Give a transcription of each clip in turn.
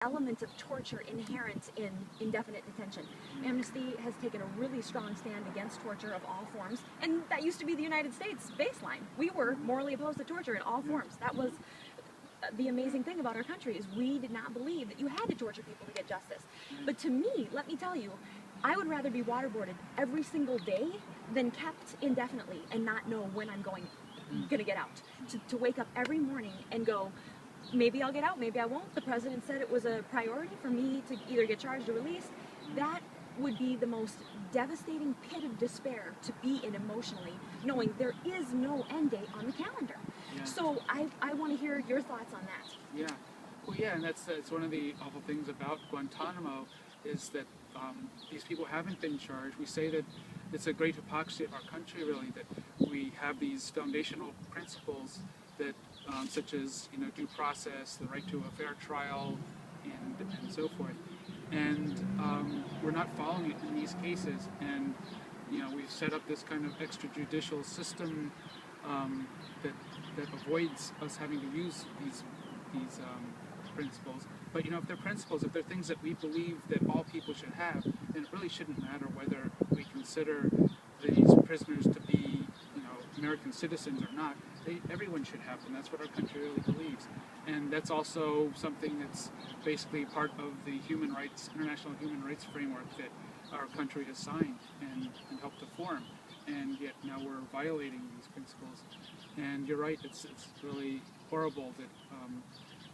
element of torture inherent in indefinite detention. Amnesty has taken a really strong stand against torture of all forms, and that used to be the United States baseline. We were morally opposed to torture in all forms. That was the amazing thing about our country, is we did not believe that you had to torture people to get justice. But to me, let me tell you, I would rather be waterboarded every single day than kept indefinitely and not know when I'm gonna get out. To wake up every morning and go, maybe I'll get out, maybe I won't. The president said it was a priority for me to either get charged or released. That would be the most devastating pit of despair to be in emotionally, knowing there is no end date on the calendar. Yeah. So I want to hear your thoughts on that. Yeah. Well, yeah, and that's one of the awful things about Guantanamo is that these people haven't been charged. We say that it's a great hypocrisy of our country, really, that we have these foundational principles that, such as due process, the right to a fair trial, and so forth, and we're not following it in these cases. And we've set up this kind of extrajudicial system that avoids us having to use these principles. But if they're principles, if they're things that we believe that all people should have, then it really shouldn't matter whether we consider these prisoners to be American citizens or not. Everyone should have them. That's what our country really believes. And that's also something that's basically part of the international human rights framework that our country has signed and helped to form. And yet now we're violating these principles. And you're right, it's really horrible that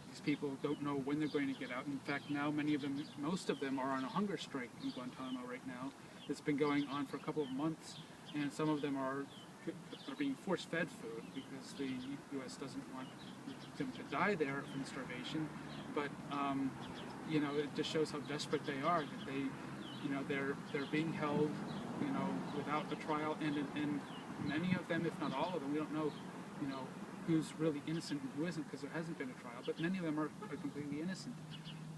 these people don't know when they're going to get out. In fact, now most of them are on a hunger strike in Guantanamo right now. It's been going on for a couple of months, and some of them are being force-fed food because the U.S. doesn't want them to die there from starvation. But it just shows how desperate they are. That they're being held, without a trial, and many of them, if not all of them, we don't know, who's really innocent and who isn't, because there hasn't been a trial. But many of them are completely innocent,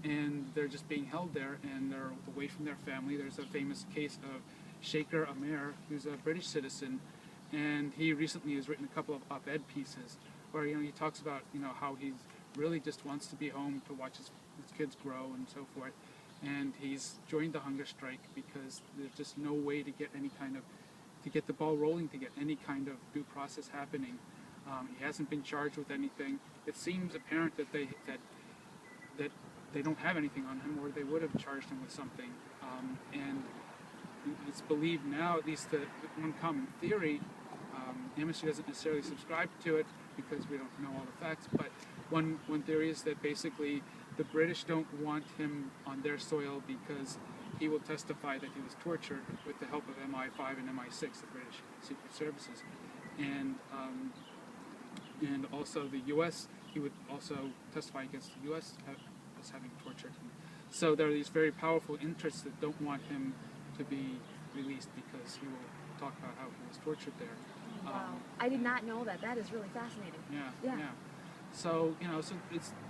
and they're just being held there, and they're away from their family. There's a famous case of Shaker Amer, who's a British citizen, and he recently has written a couple of op-ed pieces where he talks about how he really just wants to be home to watch his kids grow and so forth, and he's joined the hunger strike because there's just no way to get get the ball rolling, to get any kind of due process happening. He hasn't been charged with anything. It seems apparent that they don't have anything on him, or they would have charged him with something. And it's believed now, at least the one common theory, Amnesty doesn't necessarily subscribe to it because we don't know all the facts, but one theory is that basically the British don't want him on their soil because he will testify that he was tortured with the help of MI5 and MI6, the British Secret Services. And also the U.S., he would also testify against the U.S. as having tortured him. So there are these very powerful interests that don't want him to be released because he will talk about how he was tortured there. Wow. I did not know that. That is really fascinating. Yeah. So,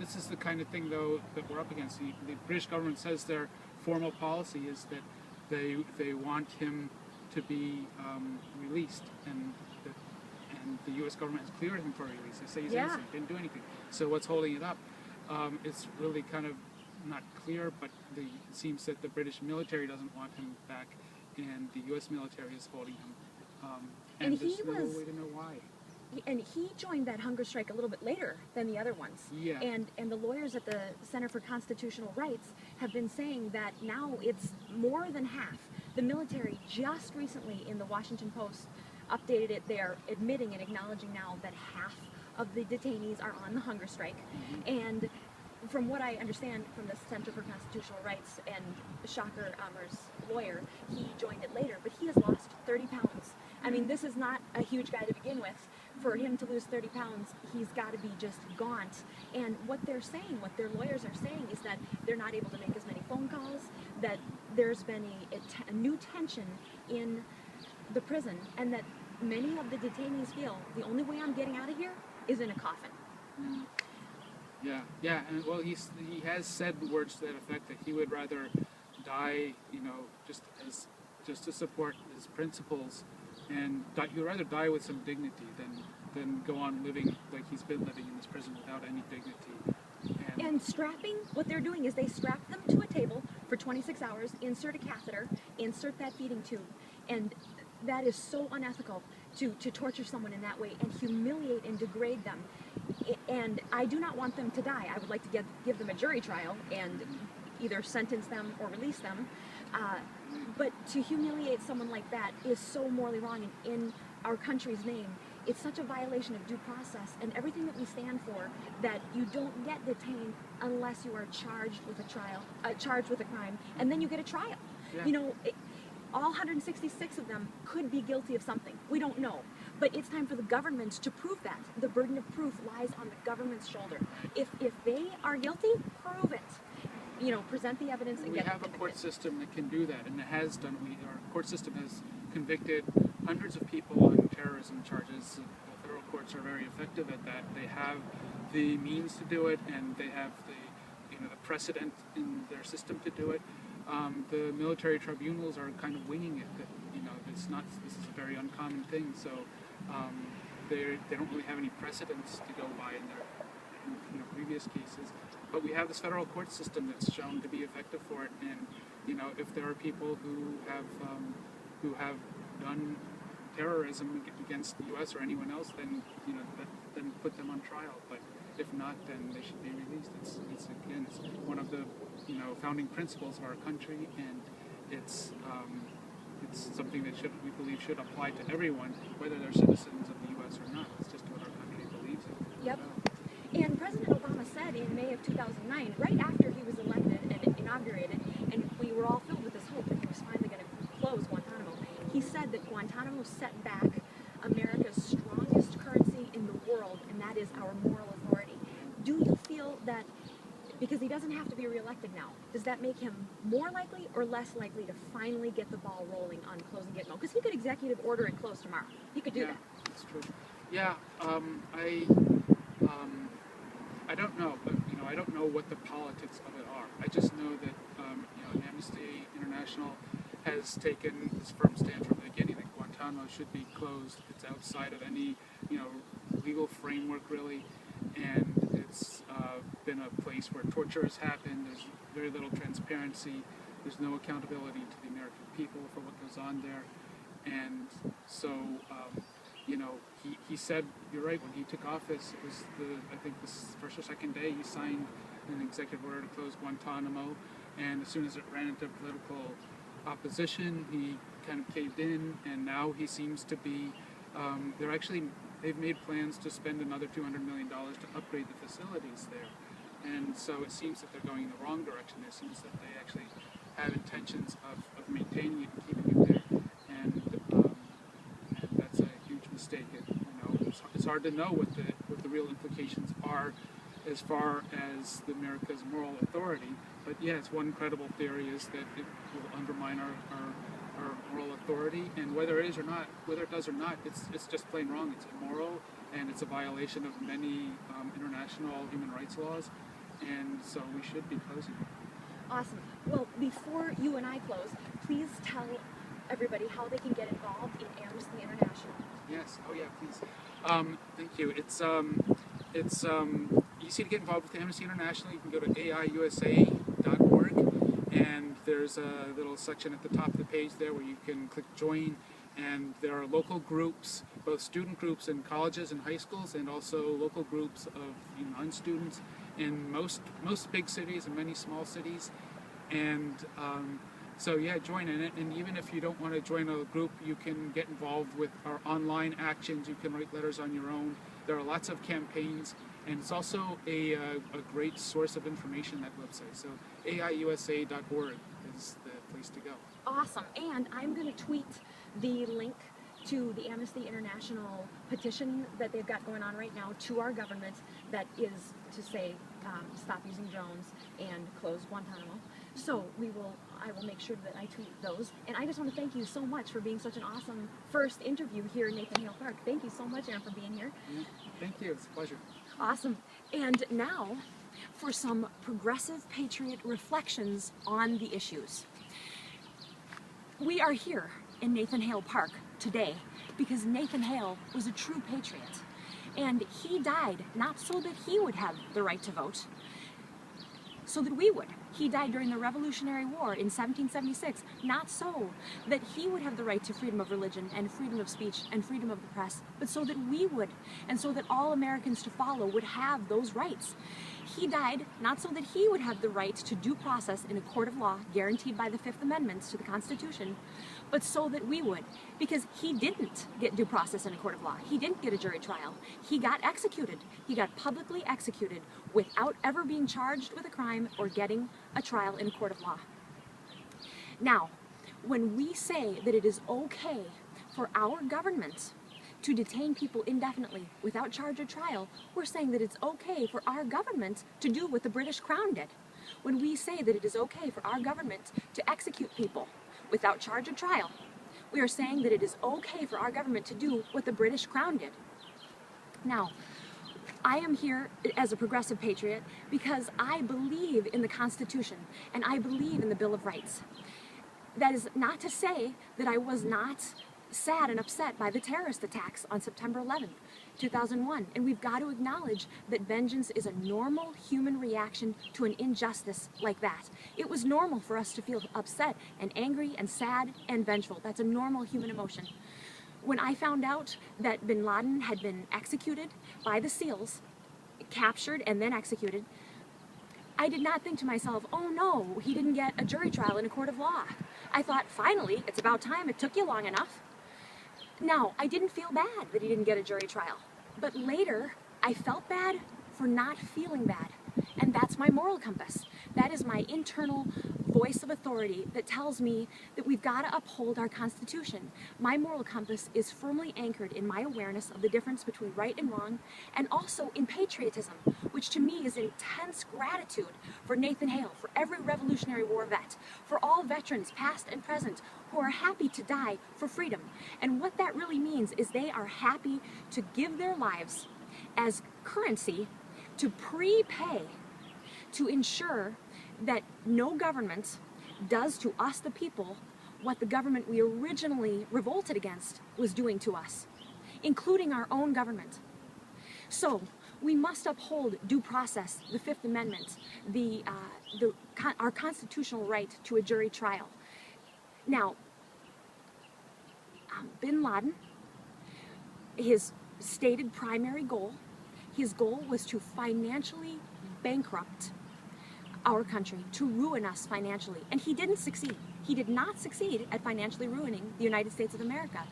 this is the kind of thing, though, that we're up against. The British government says their formal policy is that they want him to be released, and the U.S. government has cleared him for release. They say he's innocent, didn't do anything. So what's holding it up? It's really kind of not clear, but it seems that the British military doesn't want him back, and the U.S. military is holding him. And there's no way to know why. And he joined that hunger strike a little bit later than the other ones. Yeah. And the lawyers at the Center for Constitutional Rights have been saying that now it's more than half. The military just recently in the Washington Post updated it. They are admitting and acknowledging now that half of the detainees are on the hunger strike. Mm-hmm. And from what I understand from the Center for Constitutional Rights and Shaker Amer's lawyer, he joined it later, but he has lost 30 pounds. I mean, this is not a huge guy to begin with. For him to lose 30 pounds, he's got to be just gaunt. And what they're saying, what their lawyers are saying, is that they're not able to make as many phone calls, that there's been a new tension in the prison, and that many of the detainees feel the only way I'm getting out of here is in a coffin. Mm. Yeah, and well, he has said words to that effect, that he would rather die, just to support his principles, and he would rather die with some dignity than go on living like he's been living in this prison without any dignity. And strapping, what they're doing is they strap them to a table for 26 hours, insert a catheter, insert that feeding tube, and that is so unethical to torture someone in that way and humiliate and degrade them. And I do not want them to die. I would like to give them a jury trial and either sentence them or release them. But to humiliate someone like that is so morally wrong, and in our country's name, it's such a violation of due process and everything that we stand for, that you don't get detained unless you are charged with a crime, and then you get a trial. Yeah. You know, all 166 of them could be guilty of something. We don't know. But it's time for the government to prove that. The burden of proof lies on the government's shoulder. If they are guilty, prove it. You know, present the evidence and we get have them a court convicted. system that can do that, and it has done. Our court system has convicted hundreds of people on terrorism charges. The federal courts are very effective at that. They have the means to do it, and they have the precedent in their system to do it. The military tribunals are kind of winging it. That it's not. This is a very uncommon thing. So they don't really have any precedents to go by in their previous cases. But we have this federal court system that's shown to be effective for it. And if there are people who have done terrorism against the U.S. or anyone else, then then put them on trial. But if not, then they should be released. It's one of the founding principles of our country, and it's something that we believe should apply to everyone, whether they're citizens of the U.S. or not. It's just what our country believes in. Yep. And President Obama said in May of 2009, right after he was elected and inaugurated, and we were all filled with this hope that he was finally going to close Guantanamo, he said that Guantanamo set back America's strongest currency in the world, and that is our moral authority. Do you feel that, because he doesn't have to be reelected now, does that make him more likely or less likely to finally get the ball rolling on closing Gitmo? Because he could executive order it closed tomorrow. He could do that. That's true. Yeah, I don't know, but I don't know what the politics of it are. I just know that Amnesty International has taken this firm stance from the beginning that Guantanamo should be closed. It's outside of any legal framework really, and it's been a place where torture has happened. There's very little transparency. There's no accountability to the American people for what goes on there, and so. He said, you're right, when he took office, it was I think the first or second day he signed an executive order to close Guantanamo, and as soon as it ran into political opposition, he kind of caved in, and now he seems to be, they've made plans to spend another $200 million to upgrade the facilities there, and so it seems that they're going in the wrong direction. It seems that they actually have intentions of maintaining it and keeping it there, and that's a huge mistake. It's hard to know what the real implications are as far as America's moral authority. But yes, one credible theory is that it will undermine our moral authority, and whether it does or not, it's just plain wrong. It's immoral, and it's a violation of many international human rights laws, and so we should be closing it. Awesome. Well, before you and I close, please tell everybody how they can get involved in Amnesty International. Yes. Oh yeah, please. Thank you. It's easy to get involved with Amnesty International. You can go to aiusa.org, and there's a little section at the top of the page there where you can click join, and there are local groups, both student groups in colleges and high schools, and also local groups of non-students in most big cities and many small cities, and so yeah, join in it. And even if you don't want to join a group, you can get involved with our online actions. You can write letters on your own. There are lots of campaigns, and it's also a great source of information, that website. So aiusa.org is the place to go. Awesome. And I'm going to tweet the link to the Amnesty International petition that they've got going on right now to our government, that is to say stop using drones and close Guantanamo. So I will make sure that I tweet those. And I just want to thank you so much for being such an awesome first interview here in Nathan Hale Park. Thank you so much, Aaron, for being here. Yeah, thank you. It's a pleasure. Awesome. And now for some progressive Patriot reflections on the issues. We are here in Nathan Hale Park today because Nathan Hale was a true patriot, and he died not so that he would have the right to vote, so that we would. He died during the Revolutionary War in 1776, not so that he would have the right to freedom of religion and freedom of speech and freedom of the press, but so that we would, and so that all Americans to follow would have those rights. He died not so that he would have the right to due process in a court of law guaranteed by the Fifth Amendment to the Constitution, but so that we would, because he didn't get due process in a court of law. He didn't get a jury trial. He got executed. He got publicly executed without ever being charged with a crime or getting a trial in a court of law. Now, when we say that it is okay for our government to detain people indefinitely without charge or trial, we're saying that it's okay for our government to do what the British Crown did. When we say that it is okay for our government to execute people without charge or trial, we are saying that it is okay for our government to do what the British Crown did. Now, I am here as a progressive patriot because I believe in the Constitution and I believe in the Bill of Rights. That is not to say that I was not sad and upset by the terrorist attacks on September 11th, 2001. And we've got to acknowledge that vengeance is a normal human reaction to an injustice like that. It was normal for us to feel upset and angry and sad and vengeful. That's a normal human emotion. When I found out that bin Laden had been executed by the SEALs, captured and then executed, I did not think to myself, oh no, he didn't get a jury trial in a court of law. I thought, finally, it's about time, it took you long enough. Now, I didn't feel bad that he didn't get a jury trial, but later I felt bad for not feeling bad, and that's my moral compass. That is my internal voice of authority that tells me that we've got to uphold our Constitution. My moral compass is firmly anchored in my awareness of the difference between right and wrong, and also in patriotism, which to me is intense gratitude for Nathan Hale, for every Revolutionary War vet, for all veterans past and present who are happy to die for freedom. And what that really means is they are happy to give their lives as currency to prepay to ensure that no government does to us, the people, what the government we originally revolted against was doing to us, including our own government. So we must uphold due process, the Fifth Amendment, our constitutional right to a jury trial. Now, bin Laden, his stated primary goal, his goal was to financially bankrupt our country, to ruin us financially. And he didn't succeed. He did not succeed at financially ruining the United States of America.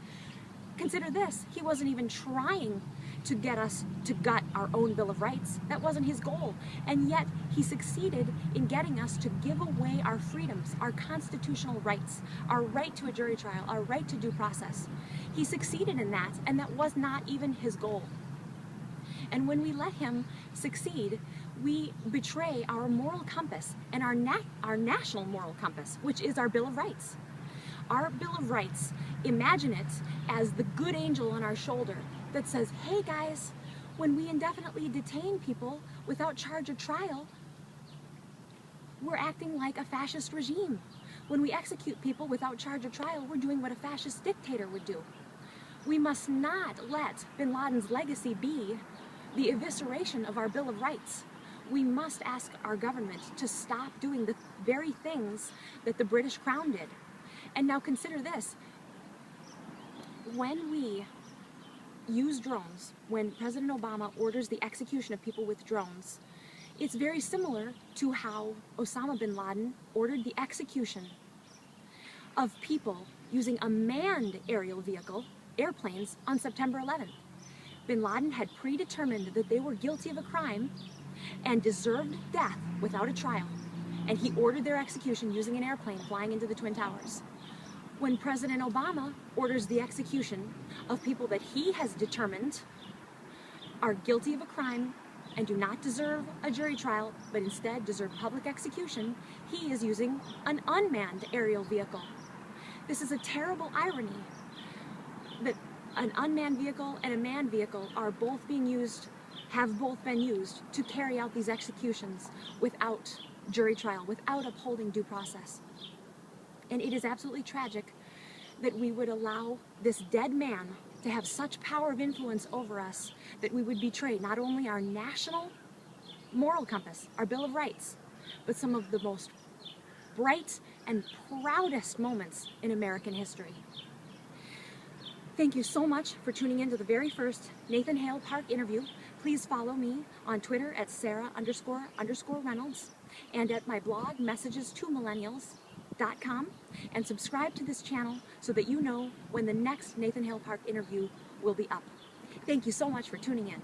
Consider this, he wasn't even trying to get us to gut our own Bill of Rights. That wasn't his goal. And yet he succeeded in getting us to give away our freedoms, our constitutional rights, our right to a jury trial, our right to due process. He succeeded in that, and that was not even his goal. And when we let him succeed, we betray our moral compass and our national moral compass, which is our Bill of Rights. Our Bill of Rights, imagine it as the good angel on our shoulder that says, hey guys, when we indefinitely detain people without charge or trial, we're acting like a fascist regime. When we execute people without charge or trial, we're doing what a fascist dictator would do. We must not let bin Laden's legacy be the evisceration of our Bill of Rights. We must ask our government to stop doing the very things that the British Crown did. And now consider this. When we use drones, when President Obama orders the execution of people with drones, it's very similar to how Osama bin Laden ordered the execution of people using a manned aerial vehicle, airplanes, on September 11th. Bin Laden had predetermined that they were guilty of a crime and deserved death without a trial, and he ordered their execution using an airplane flying into the Twin Towers. When President Obama orders the execution of people that he has determined are guilty of a crime and do not deserve a jury trial, but instead deserve public execution, he is using an unmanned aerial vehicle. This is a terrible irony that an unmanned vehicle and a manned vehicle are both being used, have both been used to carry out these executions without jury trial, without upholding due process. And it is absolutely tragic that we would allow this dead man to have such power of influence over us that we would betray not only our national moral compass, our Bill of Rights, but some of the most bright and proudest moments in American history. Thank you so much for tuning in to the very first Nathan Hale Park interview. Please follow me on Twitter at Sarah__Reynolds and at my blog messages2millennials.com, and subscribe to this channel so that you know when the next Nathan Hale Park interview will be up. Thank you so much for tuning in.